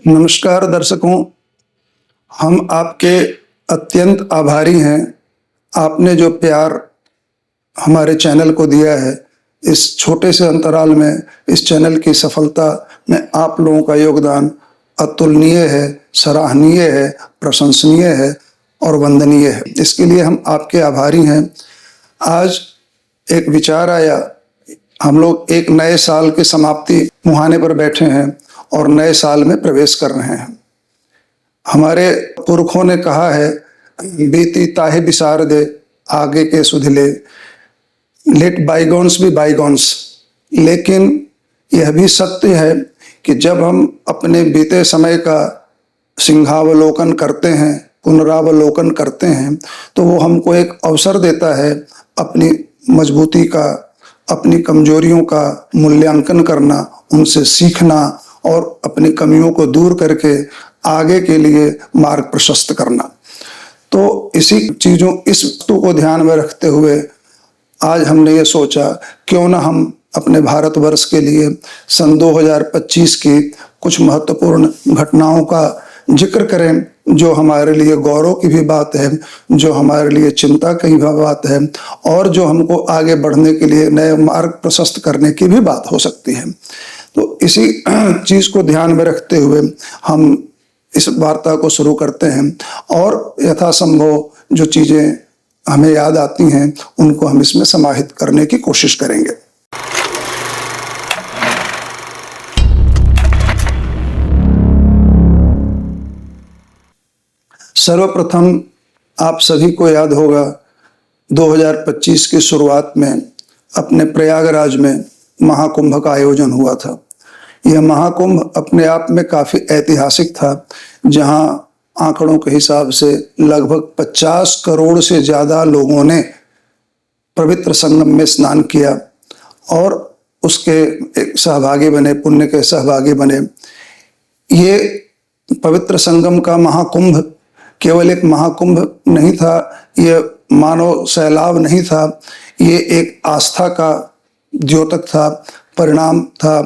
नमस्कार दर्शकों, हम आपके अत्यंत आभारी हैं। आपने जो प्यार हमारे चैनल को दिया है, इस छोटे से अंतराल में इस चैनल की सफलता में आप लोगों का योगदान अतुलनीय है, सराहनीय है, प्रशंसनीय है और वंदनीय है। इसके लिए हम आपके आभारी हैं। आज एक विचार आया, हम लोग एक नए साल की समाप्ति मुहाने पर बैठे हैं और नए साल में प्रवेश कर रहे हैं। हमारे पुरखों ने कहा है, बीती ताहे बिसार दे आगे के सुधले, लेट बाईगॉन्स बी बाईगॉन्स। लेकिन यह भी सत्य है कि जब हम अपने बीते समय का सिंहावलोकन करते हैं, पुनरावलोकन करते हैं, तो वो हमको एक अवसर देता है अपनी मजबूती का, अपनी कमजोरियों का मूल्यांकन करना, उनसे सीखना और अपनी कमियों को दूर करके आगे के लिए मार्ग प्रशस्त करना। तो इस वस्तु को ध्यान में रखते हुए आज हमने ये सोचा, क्यों ना हम अपने भारतवर्ष के लिए सन 2025 की कुछ महत्वपूर्ण घटनाओं का जिक्र करें, जो हमारे लिए गौरव की भी बात है, जो हमारे लिए चिंता की भी बात है और जो हमको आगे बढ़ने के लिए नए मार्ग प्रशस्त करने की भी बात हो सकती है। तो इसी चीज को ध्यान में रखते हुए हम इस वार्ता को शुरू करते हैं और यथासंभव जो चीजें हमें याद आती हैं उनको हम इसमें समाहित करने की कोशिश करेंगे। सर्वप्रथम आप सभी को याद होगा, 2025 की शुरुआत में अपने प्रयागराज में महाकुंभ का आयोजन हुआ था। यह महाकुंभ अपने आप में काफी ऐतिहासिक था, जहां आंकड़ों के हिसाब से लगभग 50 करोड़ से ज्यादा लोगों ने पवित्र संगम में स्नान किया और उसके एक सहभागी बने, पुण्य के सहभागी बने। ये पवित्र संगम का महाकुंभ केवल एक महाकुंभ नहीं था, ये मानव सैलाब नहीं था, ये एक आस्था का द्योतक था, परिणाम था,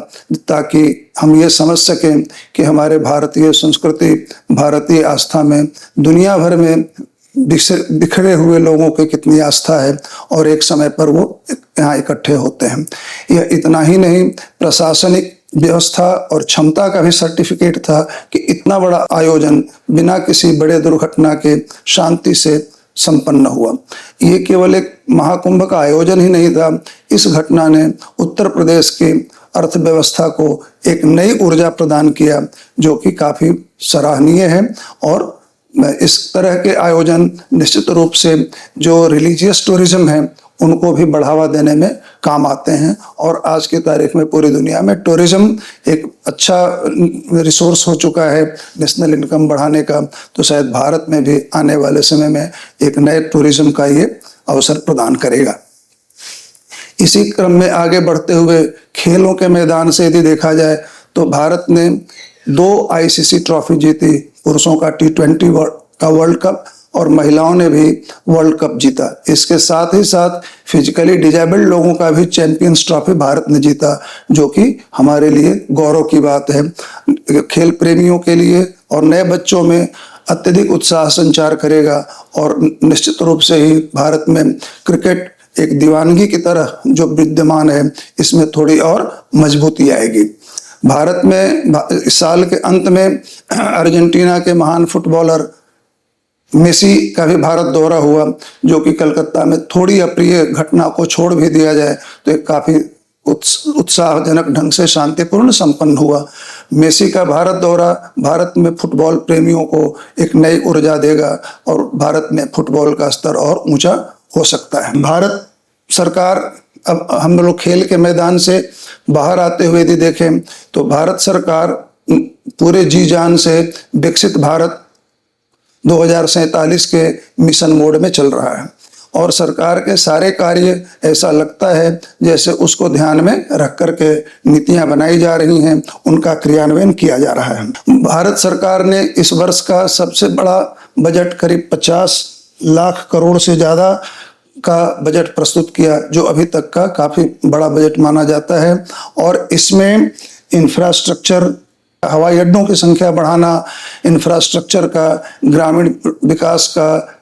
ताकि हम ये समझ सकें कि हमारे भारतीय संस्कृति, भारतीय आस्था में दुनिया भर में बिखरे हुए लोगों की कितनी आस्था है और एक समय पर वो यहाँ इकट्ठे होते हैं। यह इतना ही नहीं, प्रशासनिक व्यवस्था और क्षमता का भी सर्टिफिकेट था कि इतना बड़ा आयोजन बिना किसी बड़े दुर्घटना के शांति से संपन्न हुआ। ये केवल एक महाकुंभ का आयोजन ही नहीं था, इस घटना ने उत्तर प्रदेश की अर्थव्यवस्था को एक नई ऊर्जा प्रदान किया, जो कि काफी सराहनीय है। और इस तरह के आयोजन निश्चित रूप से जो रिलीजियस टूरिज्म है उनको भी बढ़ावा देने में काम आते हैं और आज की तारीख में पूरी दुनिया में टूरिज्म एक अच्छा रिसोर्स हो चुका है नेशनल इनकम बढ़ाने का। तो शायद भारत में भी आने वाले समय में एक नए टूरिज्म का ये अवसर प्रदान करेगा। इसी क्रम में आगे बढ़ते हुए खेलों के मैदान से यदि देखा जाए तो भारत ने 2 आईसीसी ट्रॉफी जीती, पुरुषों का T20 का वर्ल्ड कप और महिलाओं ने भी वर्ल्ड कप जीता। इसके साथ ही साथ फिजिकली डिजेबल्ड लोगों का भी चैंपियंस ट्रॉफी भारत ने जीता, जो कि हमारे लिए गौरव की बात है। खेल प्रेमियों के लिए और नए बच्चों में अत्यधिक उत्साह संचार करेगा और निश्चित रूप से ही भारत में क्रिकेट एक दीवानगी की तरह जो विद्यमान है, इसमें थोड़ी और मजबूती आएगी। भारत में इस साल के अंत में अर्जेंटीना के महान फुटबॉलर मेसी का भी भारत दौरा हुआ, जो कि कलकत्ता में थोड़ी अप्रिय घटना को छोड़ भी दिया जाए तो एक काफी उत्साहजनक ढंग से शांतिपूर्ण संपन्न हुआ। मेसी का भारत दौरा भारत में फुटबॉल प्रेमियों को एक नई ऊर्जा देगा और भारत में फुटबॉल का स्तर और ऊंचा हो सकता है। भारत सरकार, अब हम लोग खेल के मैदान से बाहर आते हुए यदि देखें तो भारत सरकार पूरे जी जान से विकसित भारत 2047 के मिशन मोड में चल रहा है और सरकार के सारे कार्य ऐसा लगता है जैसे उसको ध्यान में रख करके नीतियां बनाई जा रही हैं, उनका क्रियान्वयन किया जा रहा है। भारत सरकार ने इस वर्ष का सबसे बड़ा बजट करीब 50 लाख करोड़ से ज्यादा का बजट प्रस्तुत किया, जो अभी तक का काफी बड़ा बजट माना जाता है। और इसमें इंफ्रास्ट्रक्चर हवाई अड्डों की संख्या बढ़ाना, इंफ्रास्ट्रक्चर का, ग्रामीण विकास का,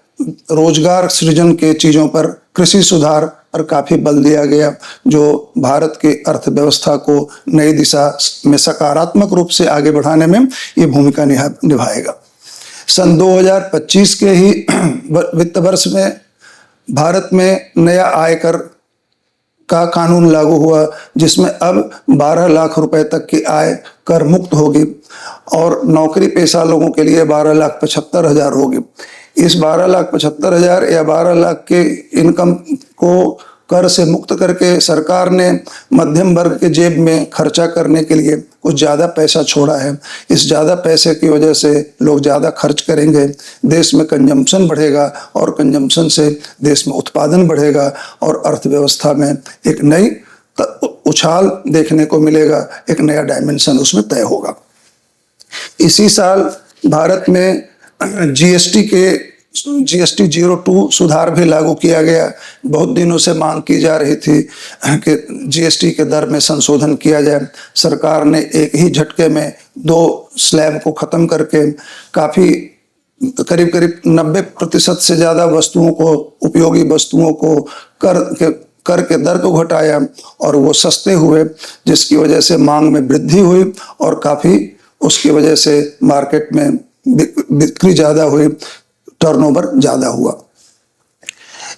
रोजगार सृजन के चीजों पर, कृषि सुधार पर काफी बल दिया गया, जो भारत की अर्थव्यवस्था को नई दिशा में सकारात्मक रूप से आगे बढ़ाने में ये भूमिका निभाएगा। सन 2025 के ही वित्त वर्ष में भारत में नया आयकर का कानून लागू हुआ, जिसमें अब 12 लाख रुपए तक की आय कर मुक्त होगी और नौकरी पेशा लोगों के लिए 12,75,000 होगी। इस 12,75,000 या 12 लाख के इनकम को कर से मुक्त करके सरकार ने मध्यम वर्ग के जेब में खर्चा करने के लिए कुछ ज़्यादा पैसा छोड़ा है। इस ज़्यादा पैसे की वजह से लोग ज़्यादा खर्च करेंगे, देश में कंजम्पशन बढ़ेगा और कंजम्पशन से देश में उत्पादन बढ़ेगा और अर्थव्यवस्था में एक नई उछाल देखने को मिलेगा, एक नया डायमेंशन उसमें तय होगा। इसी साल भारत में जीएसटी 02 सुधार भी लागू किया गया। बहुत दिनों से मांग की जा रही थी कि जीएसटी के दर में संशोधन किया जाए। सरकार ने एक ही झटके में 2 स्लैब को खत्म करके काफी करीब 90% से ज्यादा वस्तुओं को, उपयोगी वस्तुओं को कर के दर को घटाया और वो सस्ते हुए, जिसकी वजह से मांग में वृद्धि हुई और काफी उसकी वजह से मार्केट में बिक्री ज्यादा हुई, टर्नओवर ज्यादा हुआ।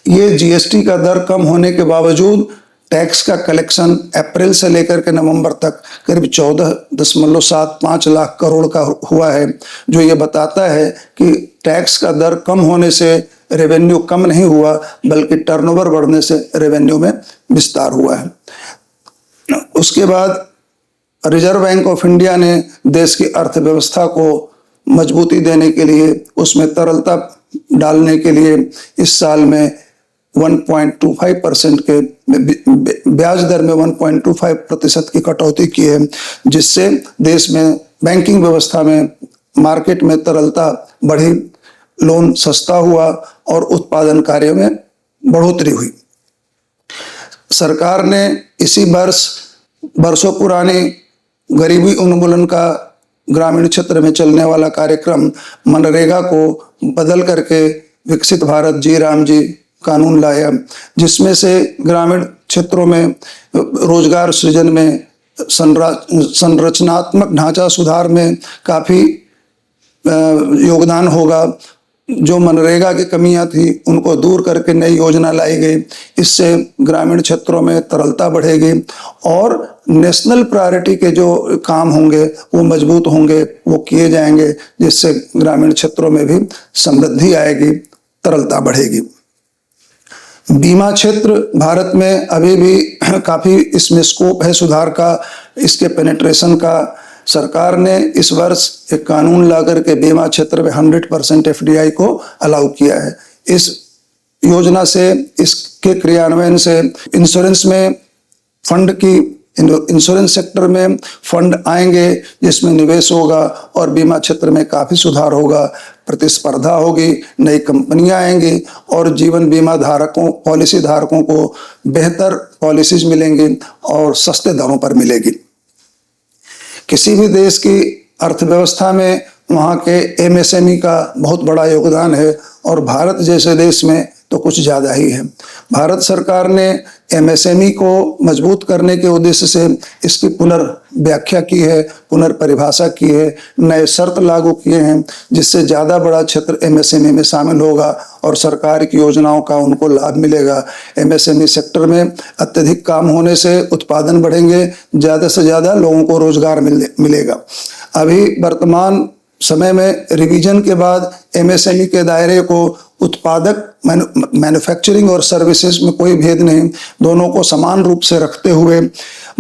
ये जीएसटी का दर कम होने के बावजूद टैक्स का कलेक्शन अप्रैल से लेकर के नवंबर तक करीब 14.75 लाख करोड़ का हुआ है, जो ये बताता है कि टैक्स का दर कम होने से रेवेन्यू कम नहीं हुआ, बल्कि टर्नओवर बढ़ने से रेवेन्यू में विस्तार हुआ है। उसके बाद रिजर्व बैंक ऑफ इंडिया ने देश की अर्थव्यवस्था को मजबूती देने के लिए, उसमें तरलता डालने के लिए इस साल में 1.25% के ब्याज दर में 1.25% की कटौती की है, जिससे देश में बैंकिंग व्यवस्था में, मार्केट में तरलता बढ़ी, लोन सस्ता हुआ और उत्पादन कार्य में बढ़ोतरी हुई। सरकार ने इसी वर्ष वर्षों पुराने गरीबी उन्मूलन का ग्रामीण क्षेत्र में चलने वाला कार्यक्रम मनरेगा को बदल करके विकसित भारत जी राम जी कानून लाया, जिसमें से ग्रामीण क्षेत्रों में रोजगार सृजन में, संरचनात्मक ढांचा सुधार में काफी योगदान होगा। जो मनरेगा की कमियां थी उनको दूर करके नई योजना लाई गई। इससे ग्रामीण क्षेत्रों में तरलता बढ़ेगी और नेशनल प्रायोरिटी के जो काम होंगे वो मजबूत होंगे, वो किए जाएंगे, जिससे ग्रामीण क्षेत्रों में भी समृद्धि आएगी, तरलता बढ़ेगी। बीमा क्षेत्र भारत में अभी भी काफी इसमें स्कोप है सुधार का, इसके पेनिट्रेशन का। सरकार ने इस वर्ष एक कानून ला करके बीमा क्षेत्र में 100% एफडीआई को अलाउ किया है। इस योजना से, इसके क्रियान्वयन से इंश्योरेंस में फंड की, इंश्योरेंस सेक्टर में फंड आएंगे जिसमें निवेश होगा और बीमा क्षेत्र में काफी सुधार होगा, प्रतिस्पर्धा होगी, नई कंपनियां आएंगी और जीवन बीमा धारकों, पॉलिसी धारकों को बेहतर पॉलिसीज मिलेंगी और सस्ते दरों पर मिलेगी। किसी भी देश की अर्थव्यवस्था में वहाँ के एमएसएमई का बहुत बड़ा योगदान है और भारत जैसे देश में तो कुछ ज़्यादा ही है। भारत सरकार ने एमएसएमई को मजबूत करने के उद्देश्य से इसकी पुनर्व्याख्या की है, पुनर्परिभाषा की है, नए शर्त लागू किए हैं, जिससे ज़्यादा बड़ा क्षेत्र एमएसएमई में शामिल होगा और सरकार की योजनाओं का उनको लाभ मिलेगा। एमएसएमई सेक्टर में अत्यधिक काम होने से उत्पादन बढ़ेंगे, ज़्यादा से ज़्यादा लोगों को रोजगार मिलेगा। अभी वर्तमान समय में रिवीजन के बाद एमएसएमई के दायरे को उत्पादक, मैन्युफैक्चरिंग और सर्विसेज में कोई भेद नहीं, दोनों को समान रूप से रखते हुए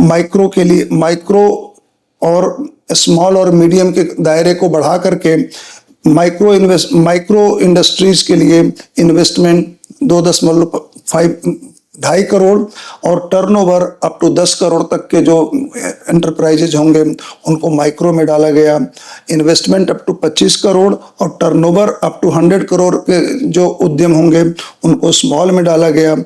माइक्रो के लिए, माइक्रो और स्मॉल और मीडियम के दायरे को बढ़ा करके माइक्रो इंडस्ट्रीज के लिए इन्वेस्टमेंट 2.2 करोड़ और टर्नओवर अप टू 10 करोड़ तक के जो एंटरप्राइजेज होंगे उनको माइक्रो में डाला गया। इन्वेस्टमेंट अप टू 25 करोड़ और टर्नओवर अप टू 100 करोड़ के जो उद्यम होंगे उनको स्मॉल में डाला गया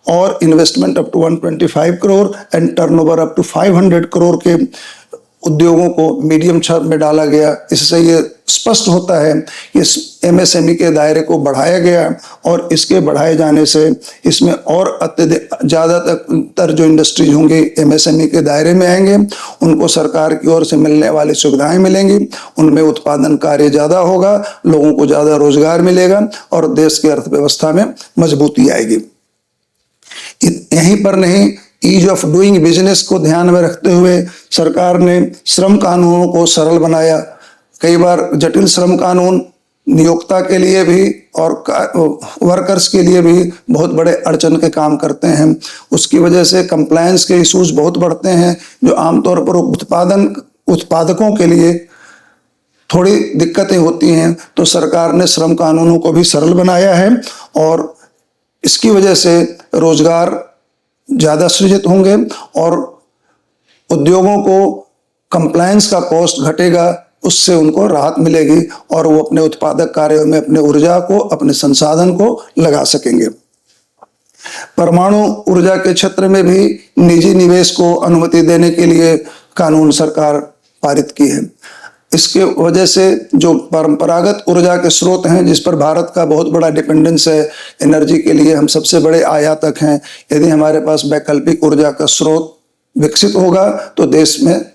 और investment up to 125 crore and turnover up to 500 crore के उद्योगों को मीडियम टर्म में डाला गया। इससे ये स्पष्ट होता है कि इस एमएसएमई के दायरे को बढ़ाया गया और इसके बढ़ाए जाने से इसमें और अत्यधिक ज़्यादातर जो इंडस्ट्रीज होंगी एमएसएमई के दायरे में आएंगे, उनको सरकार की ओर से मिलने वाली सुविधाएं मिलेंगी, उनमें उत्पादन कार्य ज़्यादा होगा, लोगों को ज़्यादा रोजगार मिलेगा और देश की अर्थव्यवस्था में मजबूती आएगी। यहीं पर नहीं, ईज ऑफ डूइंग बिजनेस को ध्यान में रखते हुए सरकार ने श्रम कानूनों को सरल बनाया। कई बार जटिल श्रम कानून नियोक्ता के लिए भी और वर्कर्स के लिए भी बहुत बड़े अड़चन के काम करते हैं। उसकी वजह से कंप्लायंस के इश्यूज बहुत बढ़ते हैं, जो आमतौर पर उत्पादकों के लिए थोड़ी दिक्कतें होती हैं। तो सरकार ने श्रम कानूनों को भी सरल बनाया है और इसकी वजह से रोजगार ज़्यादा सृजित होंगे और उद्योगों को कंप्लायंस का कॉस्ट घटेगा, उससे उनको राहत मिलेगी और वो अपने उत्पादक कार्यों में अपने ऊर्जा को, अपने संसाधन को लगा सकेंगे। परमाणु ऊर्जा के क्षेत्र में भी निजी निवेश को अनुमति देने के लिए कानून सरकार पारित की है। इसके वजह से जो परंपरागत ऊर्जा के स्रोत हैं, जिस पर भारत का बहुत बड़ा डिपेंडेंस है, एनर्जी के लिए हम सबसे बड़े आयातक हैं, यदि हमारे पास वैकल्पिक ऊर्जा का स्रोत विकसित होगा तो देश में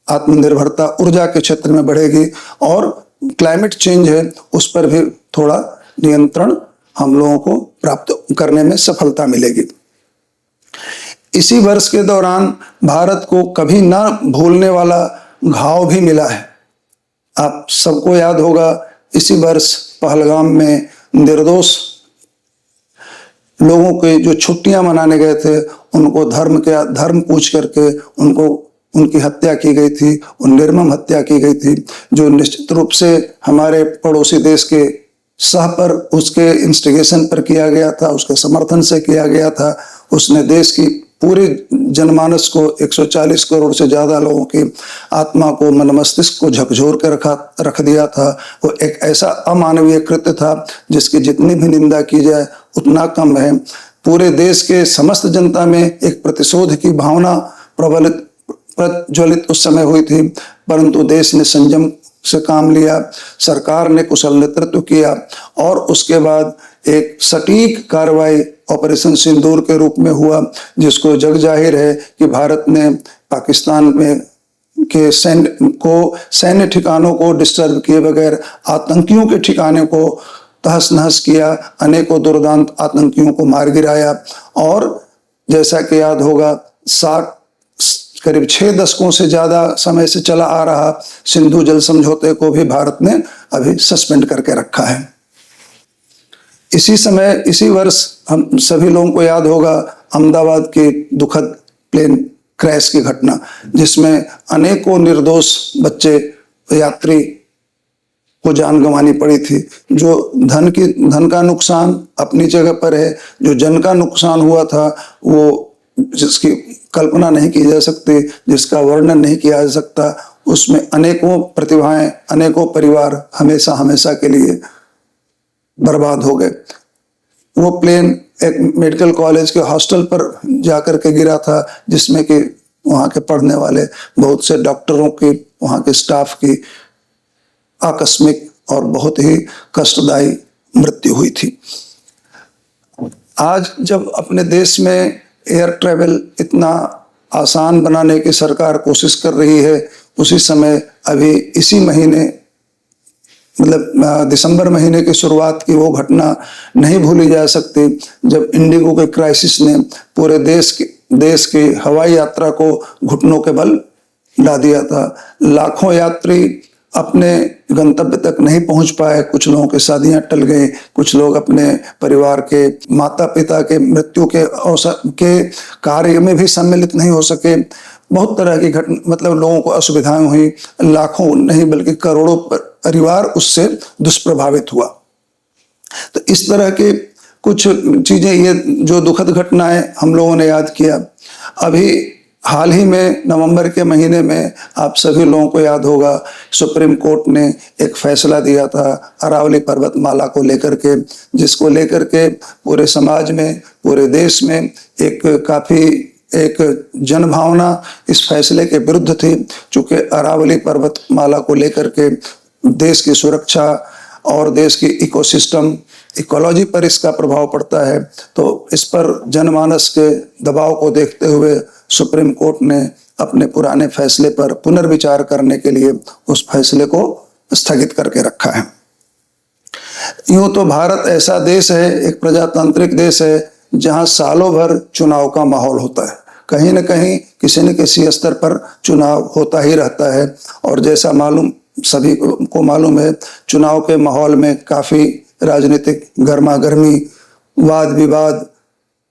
आत्मनिर्भरता ऊर्जा के क्षेत्र में बढ़ेगी और क्लाइमेट चेंज है उस पर भी थोड़ा नियंत्रण हम लोगों को प्राप्त करने में सफलता मिलेगी। इसी वर्ष के दौरान भारत को कभी ना भूलने वाला घाव भी मिला है। आप सबको याद होगा, इसी वर्ष पहलगाम में निर्दोष लोगों के जो छुट्टियां मनाने गए थे, उनको धर्म पूछ करके उनकी हत्या की गई थी, निर्मम हत्या की गई थी, जो निश्चित रूप से हमारे पड़ोसी देश के पर उसके इंस्टिगेशन पर किया गया था, उसके समर्थन से किया गया था। उसने देश की पूरे जनमानस को, 140 करोड़ से ज्यादा लोगों की आत्मा को, मन मस्तिष्क को झकझोर कर रख दिया था। वो एक ऐसा अमानवीय कृत्य था जिसकी जितनी भी निंदा की जाए उतना कम है। पूरे देश के समस्त जनता में एक प्रतिशोध की भावना प्रज्वलित उस समय हुई थी, परंतु देश ने संयम से काम लिया, सरकार ने कुशल नेतृत्व किया और उसके बाद एक सटीक कार्रवाई ऑपरेशन सिंदूर के रूप में हुआ, जिसको जग जाहिर है कि भारत ने पाकिस्तान में के सैन्य ठिकानों को डिस्टर्ब किए बगैर आतंकियों के ठिकाने को तहस नहस किया, अनेकों दुर्दांत आतंकियों को मार गिराया। और जैसा कि याद होगा, करीब 6 दशकों से ज्यादा समय से चला आ रहा सिंधु जल समझौते को भी भारत ने अभी सस्पेंड करके रखा है। इसी वर्ष हम सभी लोगों को याद होगा अहमदाबाद की दुखद प्लेन क्रैश की घटना, जिसमें अनेकों निर्दोष बच्चे यात्री को जान गंवानी पड़ी थी। जो धन का नुकसान अपनी जगह पर है, जो जन का नुकसान हुआ था वो जिसकी कल्पना नहीं की जा सकती, जिसका वर्णन नहीं किया जा सकता। उसमें अनेकों प्रतिभाएं, अनेकों परिवार हमेशा के लिए बर्बाद हो गए। वो प्लेन एक मेडिकल कॉलेज के हॉस्टल पर जाकर के गिरा था, जिसमें कि वहाँ के पढ़ने वाले बहुत से डॉक्टरों की, वहाँ के स्टाफ की आकस्मिक और बहुत ही कष्टदायी मृत्यु हुई थी। आज जब अपने देश में एयर ट्रैवल इतना आसान बनाने की सरकार कोशिश कर रही है, उसी समय अभी इसी महीने मतलब दिसंबर महीने की शुरुआत की वो घटना नहीं भूली जा सकती, जब इंडिगो के क्राइसिस ने पूरे देश की हवाई यात्रा को घुटनों के बल ला दिया था। लाखों यात्री अपने गंतव्य तक नहीं पहुंच पाए, कुछ लोगों की शादियां टल गई, कुछ लोग अपने परिवार के माता पिता के मृत्यु के अवसर के कार्य में भी सम्मिलित नहीं हो सके। बहुत तरह की मतलब लोगों को असुविधाएं हुई, लाखों नहीं बल्कि करोड़ों परिवार उससे दुष्प्रभावित हुआ। तो इस तरह के कुछ चीजें, ये जो दुखद घटनाएं हम लोगों ने याद किया। अभी हाल ही में नवंबर के महीने में आप सभी लोगों को याद होगा, सुप्रीम कोर्ट ने एक फैसला दिया था अरावली पर्वतमाला को लेकर के, जिसको लेकर के पूरे समाज में, पूरे देश में एक काफी एक जनभावना इस फैसले के विरुद्ध थी, चूंकि अरावली पर्वतमाला को लेकर के देश की सुरक्षा और देश की इकोसिस्टम इकोलॉजी पर इसका प्रभाव पड़ता है। तो इस पर जनमानस के दबाव को देखते हुए सुप्रीम कोर्ट ने अपने पुराने फैसले पर पुनर्विचार करने के लिए उस फैसले को स्थगित करके रखा है। यूं तो भारत ऐसा देश है, एक प्रजातांत्रिक देश है, जहां सालों भर चुनाव का माहौल होता है। कहीं न कहीं किसी न किसी स्तर पर चुनाव होता ही रहता है। और जैसा सभी को मालूम है, चुनाव के माहौल में काफी राजनीतिक गर्मा गर्मी, वाद विवाद,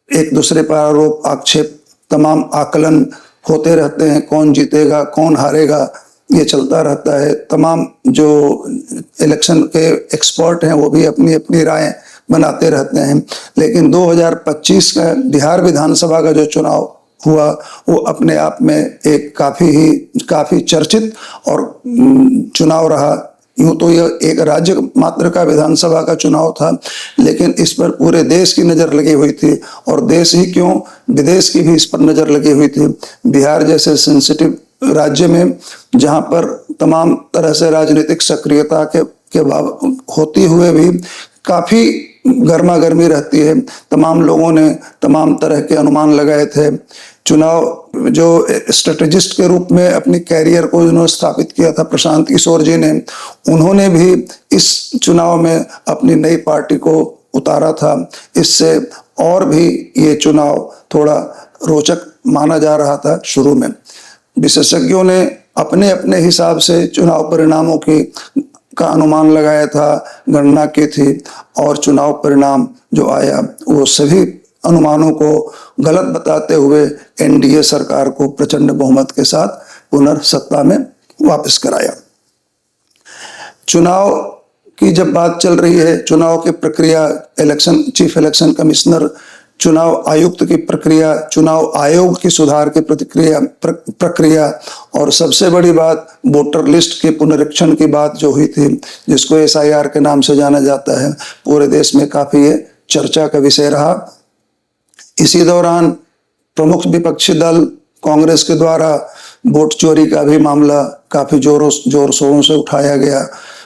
एक दूसरे पर आरोप आक्षेप, तमाम आकलन होते रहते हैं। कौन जीतेगा, कौन हारेगा, ये चलता रहता है। तमाम जो इलेक्शन के एक्सपर्ट हैं वो भी अपनी अपनी राय बनाते रहते हैं। लेकिन 2025 का बिहार विधानसभा का जो चुनाव हुआ वो अपने आप में एक काफी चर्चित और चुनाव रहा। यूं तो यह एक राज्य मात्र का विधानसभा का चुनाव था, लेकिन इस पर पूरे देश की नजर लगी हुई थी, और देश ही क्यों, विदेश की भी इस पर नजर लगी हुई थी। बिहार जैसे सेंसिटिव राज्य में, जहां पर तमाम तरह से राजनीतिक सक्रियता के होती हुए भी काफी गर्मा गर्मी रहती है। तमाम लोगों ने तमाम तरह के अनुमान लगाए थे। चुनाव जो स्ट्रेटेजिस्ट के रूप में अपनी कैरियर को जिन्होंने स्थापित किया था, प्रशांत किशोर जी ने, उन्होंने भी इस चुनाव में अपनी नई पार्टी को उतारा था। इससे और भी ये चुनाव थोड़ा रोचक माना जा रहा था शुरू में। विशेषज्ञों ने अपने अपने हिसाब से चुनाव परिणामों का अनुमान लगाया था, गणना की थी, और चुनाव परिणाम जो आया वो सभी अनुमानों को गलत बताते हुए एनडीए सरकार को प्रचंड बहुमत के साथ पुनर्सत्ता में वापस कराया। चुनाव की जब बात चल रही है, चुनाव की प्रक्रिया, चीफ इलेक्शन कमिश्नर, चुनाव आयुक्त की प्रक्रिया, चुनाव आयोग की सुधार की प्रक्रिया, और सबसे बड़ी बात वोटर लिस्ट के पुनरीक्षण की बात जो हुई थी, जिसको एसआईआर के नाम से जाना जाता है, पूरे देश में काफी ये चर्चा का विषय रहा। इसी दौरान प्रमुख विपक्षी दल कांग्रेस के द्वारा वोट चोरी का भी मामला काफी जोर शोरों से उठाया गया।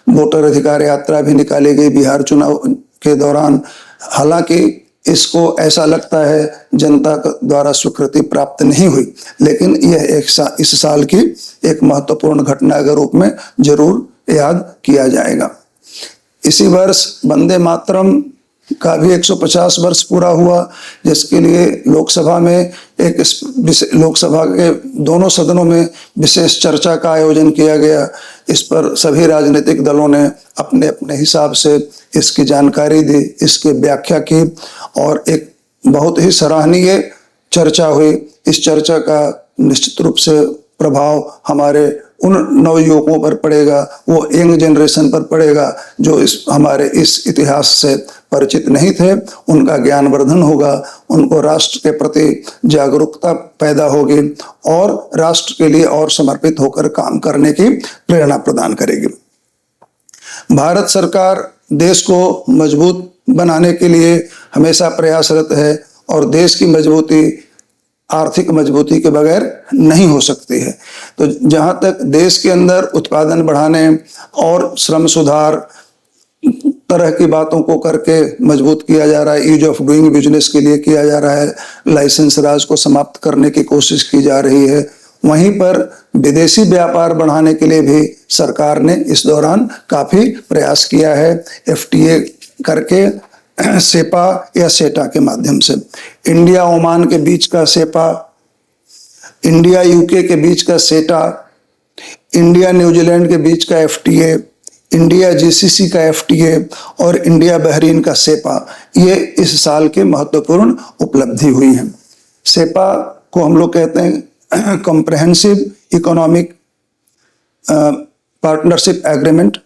वोटर अधिकार यात्रा भी निकाली गई बिहार चुनाव के दौरान। हालांकि इसको ऐसा लगता है जनता द्वारा स्वीकृति प्राप्त नहीं हुई, लेकिन यह इस साल की एक महत्वपूर्ण घटना के रूप में जरूर याद किया जाएगा। इसी वर्ष वंदे मातरम का भी 150 वर्ष पूरा हुआ, जिसके लिए लोकसभा के दोनों सदनों में विशेष चर्चा का आयोजन किया गया। इस पर सभी राजनीतिक दलों ने अपने अपने हिसाब से इसकी जानकारी दी, इसकी व्याख्या की, और एक बहुत ही सराहनीय चर्चा हुई। इस चर्चा का निश्चित रूप से प्रभाव हमारे उन नवयुवकों पर पड़ेगा, वो यंग जनरेशन पर पड़ेगा जो हमारे इस इतिहास से परिचित नहीं थे। उनका ज्ञानवर्धन होगा, उनको राष्ट्र के प्रति जागरूकता पैदा होगी, और राष्ट्र के लिए और समर्पित होकर काम करने की प्रेरणा प्रदान करेगी। भारत सरकार देश को मजबूत बनाने के लिए हमेशा प्रयासरत है, और देश की मजबूती आर्थिक मजबूती के बगैर नहीं हो सकती है। तो जहां तक देश के अंदर उत्पादन बढ़ाने और श्रम सुधार तरह की बातों को करके मजबूत किया जा रहा है, ईज ऑफ डूइंग बिजनेस के लिए किया जा रहा है, लाइसेंस राज को समाप्त करने की कोशिश की जा रही है, वहीं पर विदेशी व्यापार बढ़ाने के लिए भी सरकार ने इस दौरान काफी प्रयास किया है। एफटीए करके, सेपा या सेटा के माध्यम से, इंडिया ओमान के बीच का सेपा, इंडिया यूके के बीच का सेटा, इंडिया न्यूजीलैंड के बीच का एफटीए, इंडिया जीसीसी का एफटीए, और इंडिया बहरीन का सेपा, ये इस साल के महत्वपूर्ण उपलब्धि हुई है। सेपा को हम लोग कहते हैं कॉम्प्रहेंसिव इकोनॉमिक पार्टनरशिप एग्रीमेंट,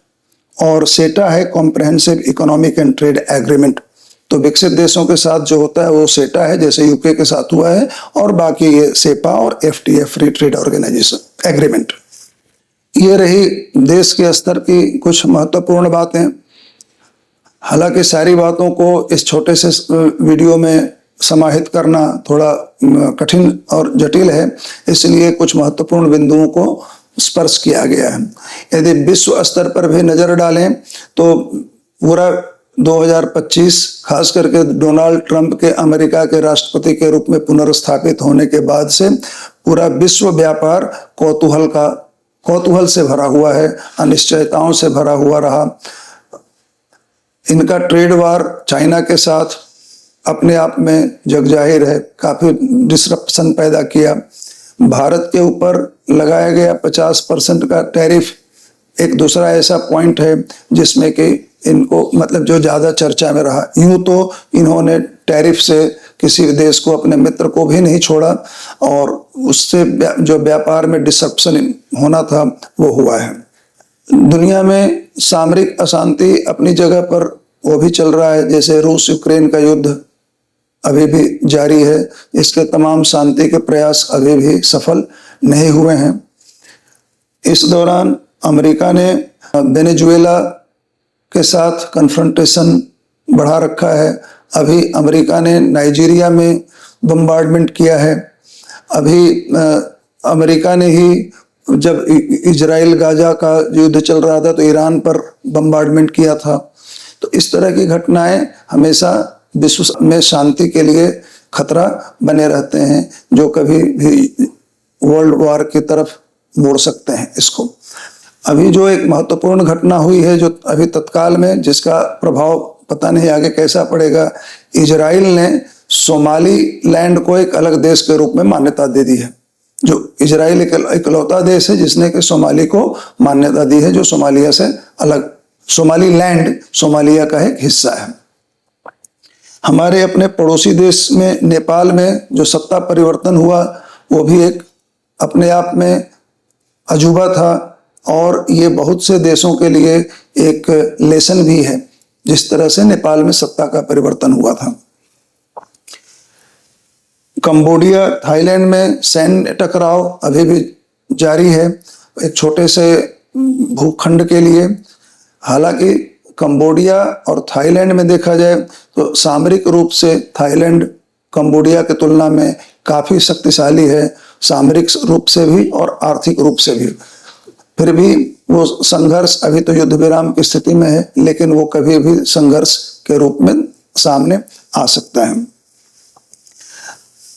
और सेटा है comprehensive economic and trade agreement. तो विकसित देशों के साथ जो होता है वो सेटा है, जैसे यूके के साथ हुआ है, और बाकी ये सेपा और FTA, free trade organization agreement. ये रही देश के स्तर की कुछ महत्वपूर्ण बातें। हालांकि सारी बातों को इस छोटे से वीडियो में समाहित करना थोड़ा कठिन और जटिल है, इसलिए कुछ महत्वपूर्ण बिंदुओं को स्पर्श किया गया है। यदि विश्व स्तर पर भी नजर डालें तो पूरा 2025 खास करके डोनाल्ड ट्रंप के अमेरिका के राष्ट्रपति के रूप में पुनर्स्थापित होने के बाद से पूरा विश्व व्यापार कौतूहल से भरा हुआ है, अनिश्चयताओं से भरा हुआ रहा। इनका ट्रेड वार चाइना के साथ अपने आप में जग जाहिर है, काफी डिसरप्शन पैदा किया। भारत के ऊपर लगाया गया 50% का टैरिफ एक दूसरा ऐसा पॉइंट है जिसमें कि इनको मतलब जो ज्यादा चर्चा में रहा। यूं तो इन्होंने टैरिफ से किसी देश को, अपने मित्र को भी नहीं छोड़ा और उससे जो व्यापार में डिसरप्शन होना था वो हुआ है। दुनिया में सामरिक अशांति अपनी जगह पर वो भी चल रहा है, जैसे रूस यूक्रेन का युद्ध अभी भी जारी है। इसके तमाम शांति के प्रयास अभी भी सफल नहीं हुए हैं। इस दौरान अमेरिका ने वेनेजुएला के साथ कन्फ्रंटेशन बढ़ा रखा है। अभी अमेरिका ने नाइजीरिया में बम्बार्डमेंट किया है। अभी अमेरिका ने ही जब इजराइल गाजा का युद्ध चल रहा था तो ईरान पर बम्बार्डमेंट किया था। तो इस तरह की घटनाएं हमेशा विश्व में शांति के लिए खतरा बने रहते हैं, जो कभी भी वर्ल्ड वॉर की तरफ मोड़ सकते हैं इसको। अभी जो एक महत्वपूर्ण घटना हुई है जो अभी तत्काल में, जिसका प्रभाव पता नहीं आगे कैसा पड़ेगा, इजराइल ने सोमाली लैंड को एक अलग देश के रूप में मान्यता दे दी है। जो इजराइल इकलौता देश है जिसने कि सोमाली को मान्यता दी है, जो सोमालिया से अलग। सोमाली लैंड सोमालिया का एक हिस्सा है। हमारे अपने पड़ोसी देश में नेपाल में जो सत्ता परिवर्तन हुआ वो भी एक अपने आप में अजूबा था और ये बहुत से देशों के लिए एक लेसन भी है, जिस तरह से नेपाल में सत्ता का परिवर्तन हुआ था। कंबोडिया थाईलैंड में सैन्य टकराव अभी भी जारी है एक छोटे से भूखंड के लिए। हालांकि कंबोडिया और थाईलैंड में देखा जाए तो सामरिक रूप से थाईलैंड कंबोडिया की तुलना में काफी शक्तिशाली है, सामरिक रूप से भी और आर्थिक रूप से भी। फिर भी वो संघर्ष अभी तो युद्ध विराम की स्थिति में है, लेकिन वो कभी भी संघर्ष के रूप में सामने आ सकता है।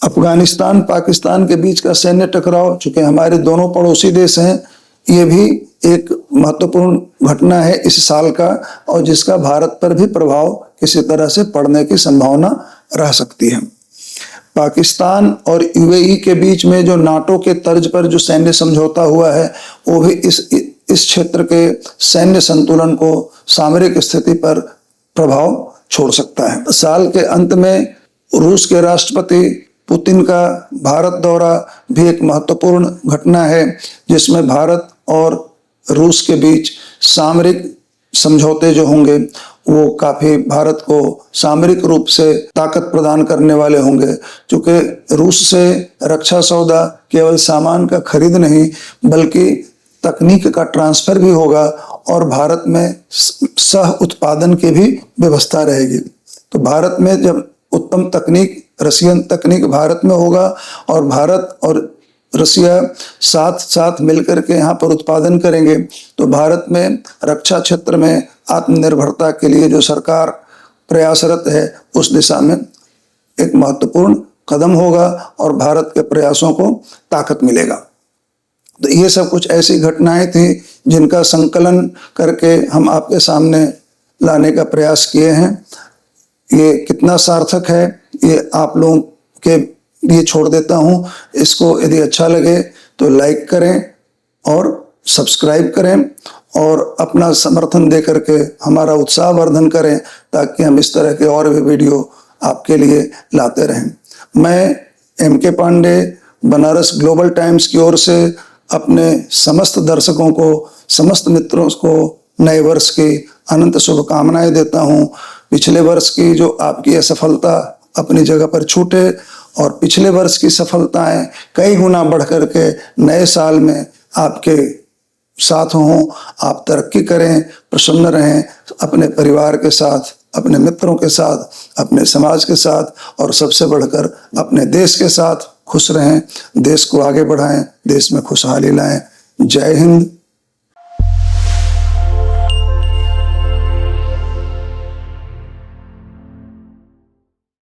अफगानिस्तान पाकिस्तान के बीच का सैन्य टकराव, चूंकि हमारे दोनों पड़ोसी देश हैं, ये भी एक महत्वपूर्ण घटना है इस साल का और जिसका भारत पर भी प्रभाव किसी तरह से पड़ने की संभावना रह सकती है। पाकिस्तान और यूएई के बीच में जो नाटो के तर्ज पर जो सैन्य समझौता हुआ है वो भी इस क्षेत्र के सैन्य संतुलन को, सामरिक स्थिति पर प्रभाव छोड़ सकता है। साल के अंत में रूस के राष्ट्रपति पुतिन का भारत दौरा भी एक महत्वपूर्ण घटना है, जिसमें भारत और रूस के बीच सामरिक समझौते जो होंगे वो काफी भारत को सामरिक रूप से ताकत प्रदान करने वाले होंगे। क्योंकि रूस से रक्षा सौदा केवल सामान का खरीद नहीं बल्कि तकनीक का ट्रांसफर भी होगा और भारत में सह उत्पादन की भी व्यवस्था रहेगी। तो भारत में जब उत्तम तकनीक, रशियन तकनीक भारत में होगा और भारत और रसिया साथ साथ मिलकर के यहाँ पर उत्पादन करेंगे तो भारत में रक्षा क्षेत्र में आत्मनिर्भरता के लिए जो सरकार प्रयासरत है उस दिशा में एक महत्वपूर्ण कदम होगा और भारत के प्रयासों को ताकत मिलेगा। तो ये सब कुछ ऐसी घटनाएं थी जिनका संकलन करके हम आपके सामने लाने का प्रयास किए हैं। ये कितना सार्थक है ये आप लोगों के लिए छोड़ देता हूं। इसको यदि अच्छा लगे तो लाइक करें और सब्सक्राइब करें और अपना समर्थन दे करके हमारा उत्साह वर्धन करें ताकि हम इस तरह के और भी वीडियो आपके लिए लाते रहें। मैं M K. Pandey Banaras global times की ओर से अपने समस्त दर्शकों को, समस्त मित्रों को नए वर्ष की अनंत शुभकामनाएं देता हूं। पिछले वर्ष की जो आपकी असफलता अपनी जगह पर छूटे और पिछले वर्ष की सफलताएं कई गुना बढ़ करके नए साल में आपके साथ हों। आप तरक्की करें, प्रसन्न रहें, अपने परिवार के साथ अपने मित्रों के साथ, अपने समाज के साथ और सबसे बढ़कर अपने देश के साथ खुश रहें, देश को आगे बढ़ाएं, देश में खुशहाली लाएं। जय हिंद,